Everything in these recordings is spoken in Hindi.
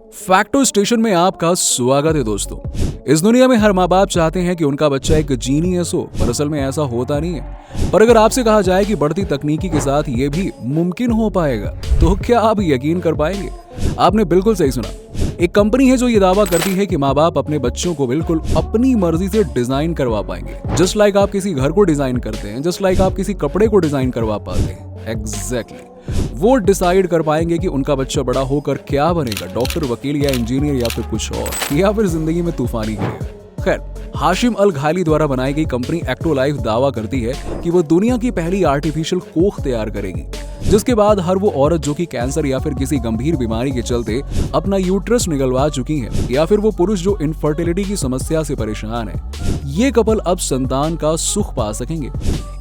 फैक्टो स्टेशन में आपका स्वागत है दोस्तों। इस दुनिया में हर माँ बाप चाहते हैं कि उनका बच्चा एक जीनियस हो, पर असल में ऐसा होता नहीं है। पर अगर आपसे कहा जाए कि बढ़ती तकनीकी के साथ ये भी मुमकिन हो पाएगा, तो क्या आप यकीन कर पाएंगे? आपने बिल्कुल सही सुना। एक कंपनी है जो ये दावा करती है कि माँ बाप अपने बच्चों को बिल्कुल अपनी मर्जी से डिजाइन करवा पाएंगे। जस्ट लाइक आप किसी घर को डिजाइन करते हैं, जस्ट लाइक आप किसी कपड़े को डिजाइन करवा पाते हैं। एग्जैक्टली वो डिसाइड कर पाएंगे कि उनका बच्चा बड़ा होकर क्या बनेगा, डॉक्टर, वकील या इंजीनियर या फिर कुछ और, या फिर जिंदगी में तूफानी करेगा। खैर, हाशिम अल घायली द्वारा बनाई गई कंपनी एक्टो लाइफ दावा करती है कि वो दुनिया की पहली आर्टिफिशियल कोख तैयार करेगी, जिसके बाद हर वो औरत जो कि कैंसर या फिर किसी गंभीर बीमारी के चलते अपना यूट्रस निकलवा चुकी है, या फिर वो पुरुष जो इनफर्टिलिटी की समस्या से परेशान है, ये कपल अब संतान का सुख पा सकेंगे।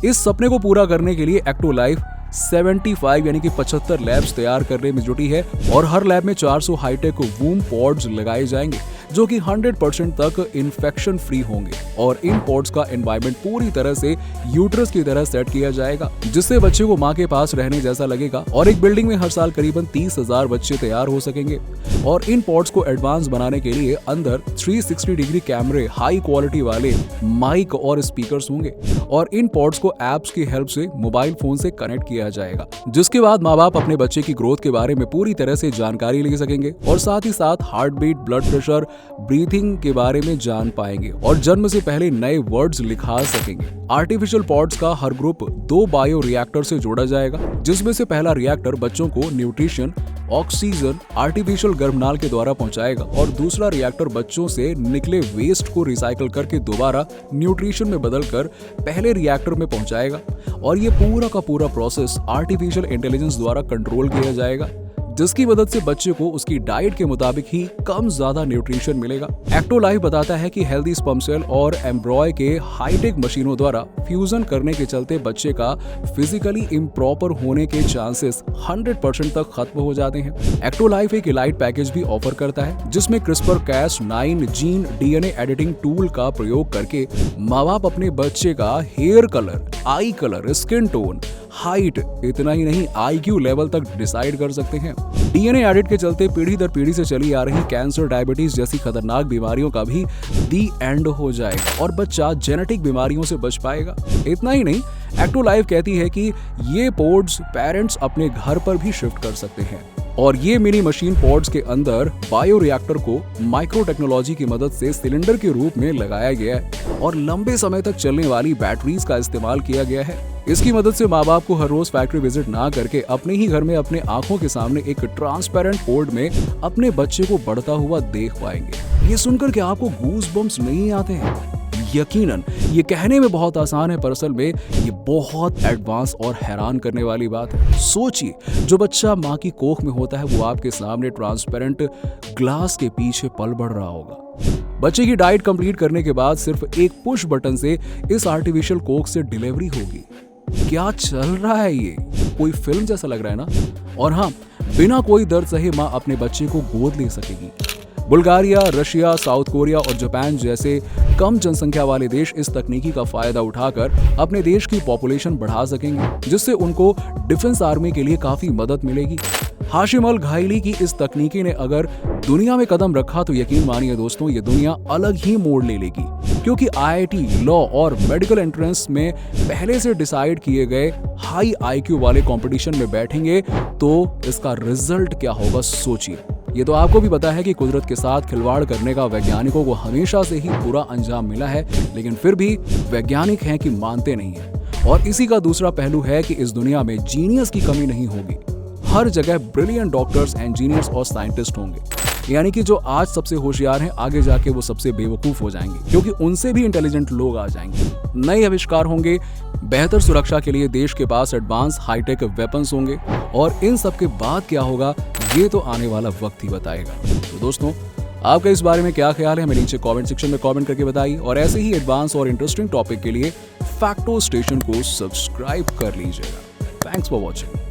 इस सपने को पूरा करने के लिए एक्टो लाइफ 75 यानी कि 75 लैब्स तैयार करने में जुटी है और हर लैब में 400 हाईटेक वूम पॉड्स लगाए जाएंगे जो कि 100% तक इन्फेक्शन फ्री होंगे, और इन पॉड्स का एनवायरनमेंट पूरी तरह से यूट्रस की तरह सेट किया जाएगा, जिससे बच्चे को माँ के पास रहने जैसा लगेगा। और एक बिल्डिंग में हर साल करीबन 30,000 बच्चे तैयार हो सकेंगे। और इन पॉड्स को एडवांस बनाने के लिए अंदर 360 डिग्री कैमरे, हाई क्वालिटी वाले माइक और स्पीकर्स होंगे, और इन पॉड्स को एप्स की हेल्प से मोबाइल फोन से कनेक्ट किया जाएगा, जिसके बाद माँ बाप अपने बच्चे की ग्रोथ के बारे में पूरी तरह से जानकारी ले सकेंगे और साथ ही साथ heart beat, blood pressure, breathing के बारे में जान पाएंगे और जन्म से पहले नए वर्ड्स लिखा सकेंगे। आर्टिफिशियल पॉड्स का हर ग्रुप 2 बायो रिएक्टर से जोड़ा जाएगा, जिसमें से पहला रिएक्टर बच्चों को न्यूट्रिशन, ऑक्सीजन आर्टिफिशियल गर्भनाल के द्वारा पहुंचाएगा, और दूसरा रिएक्टर बच्चों से निकले वेस्ट को रिसाइकल करके दोबारा न्यूट्रिशन में बदलकर पहले रिएक्टर में पहुंचाएगा। और ये पूरा का पूरा प्रोसेस आर्टिफिशियल इंटेलिजेंस द्वारा कंट्रोल किया जाएगा, जिसकी मदद से बच्चे को उसकी डाइट के मुताबिक ही कम ज्यादा न्यूट्रिशन मिलेगा। एक्टो लाइफ बताता है कि हेल्दी स्पर्म सेल और एम्ब्रॉय के हाईटेक मशीनों द्वारा फ्यूजन करने के चलते बच्चे का फिजिकली इम्प्रॉपर होने के चांसेस 100% तक खत्म हो जाते हैं। एक्टो लाइफ एक इलाइट पैकेज भी ऑफर करता है, जिसमें CRISPR-Cas9 gene DNA editing tool का प्रयोग करके माँ बाप अपने बच्चे का hair colour, eye colour, skin tone, height, इतना ही नहीं IQ लेवल तक डिसाइड कर सकते हैं। डीएनए एडिट के चलते पीढ़ी दर पीढ़ी से चली आ रही कैंसर, डायबिटीज जैसी खतरनाक बीमारियों का भी दी एंड हो जाएगा और बच्चा जेनेटिक बीमारियों से बच पाएगा। इतना ही नहीं, एक्टो लाइफ कहती है कि ये पॉड्स पेरेंट्स अपने घर पर भी शिफ्ट कर सकते हैं, और ये मिनी मशीन पॉड्स के अंदर बायो रिएक्टर को माइक्रो टेक्नोलॉजी की मदद से सिलेंडर के रूप में लगाया गया है और लंबे समय तक चलने वाली बैटरीज का इस्तेमाल किया गया है। इसकी मदद से माँ बाप को हर रोज फैक्ट्री विजिट ना करके अपने ही घर में अपने आंखों के सामने एक ट्रांसपेरेंट पोर्ट में अपने बच्चे को बढ़ता हुआ देख पाएंगे। ये सुनकर क्या आपको गूज बम्प्स नहीं आते हैं? यकीनन ये कहने में बहुत आसान है, पर असल में ये बहुत एडवांस और हैरान करने वाली बात है। सोचिए, जो बच्चा माँ की कोख में होता है वो आपके सामने ट्रांसपेरेंट ग्लास के पीछे पल बढ़ रहा होगा। बच्चे की डाइट कंप्लीट करने के बाद सिर्फ एक पुश बटन से इस आर्टिफिशियल कोख से डिलीवरी होगी। क्या चल रहा है? ये कोई फिल्म जैसा लग रहा है ना? और हाँ, बिना कोई दर्द सहे माँ अपने बच्चे को गोद ले सकेगी। बुल्गारिया, रशिया, साउथ कोरिया और जापान जैसे कम जनसंख्या वाले देश इस तकनीकी का फायदा उठाकर अपने देश की पॉपुलेशन बढ़ा सकेंगे, जिससे उनको डिफेंस आर्मी के लिए काफी मदद मिलेगी। हाशिम अल घायली की इस तकनीकी ने अगर दुनिया में कदम रखा तो यकीन मानिए दोस्तों, ये दुनिया अलग ही मोड़ ले लेगी, क्योंकि IIT, लॉ और मेडिकल एंट्रेंस में पहले से डिसाइड किए गए हाई IQ वाले कंपटीशन में बैठेंगे तो इसका रिजल्ट क्या होगा सोचिए। ये तो आपको भी पता है कि कुदरत के साथ खिलवाड़ करने का वैज्ञानिकों को हमेशा से ही बुरा अंजाम मिला है, लेकिन फिर भी वैज्ञानिक हैं कि मानते नहीं हैं। और इसी का दूसरा पहलू है कि इस दुनिया में जीनियस की कमी नहीं होगी। हर जगह ब्रिलियंट डॉक्टर्स, इंजीनियर्स और साइंटिस्ट होंगे, यानी कि जो आज सबसे होशियार हैं आगे जाके वो सबसे बेवकूफ हो जाएंगे, क्योंकि उनसे भी इंटेलिजेंट लोग आ जाएंगे। नए आविष्कार होंगे, बेहतर सुरक्षा के लिए देश के पास एडवांस हाईटेक वेपन्स होंगे, और इन सब के बाद क्या होगा ये तो आने वाला वक्त ही बताएगा। तो दोस्तों, आपका इस बारे में क्या ख्याल है हमें नीचे कमेंट सेक्शन में कमेंट करके बताइए, और ऐसे ही एडवांस और इंटरेस्टिंग टॉपिक के लिए फैक्टो स्टेशन को सब्सक्राइब कर लीजिएगा। Thanks for watching.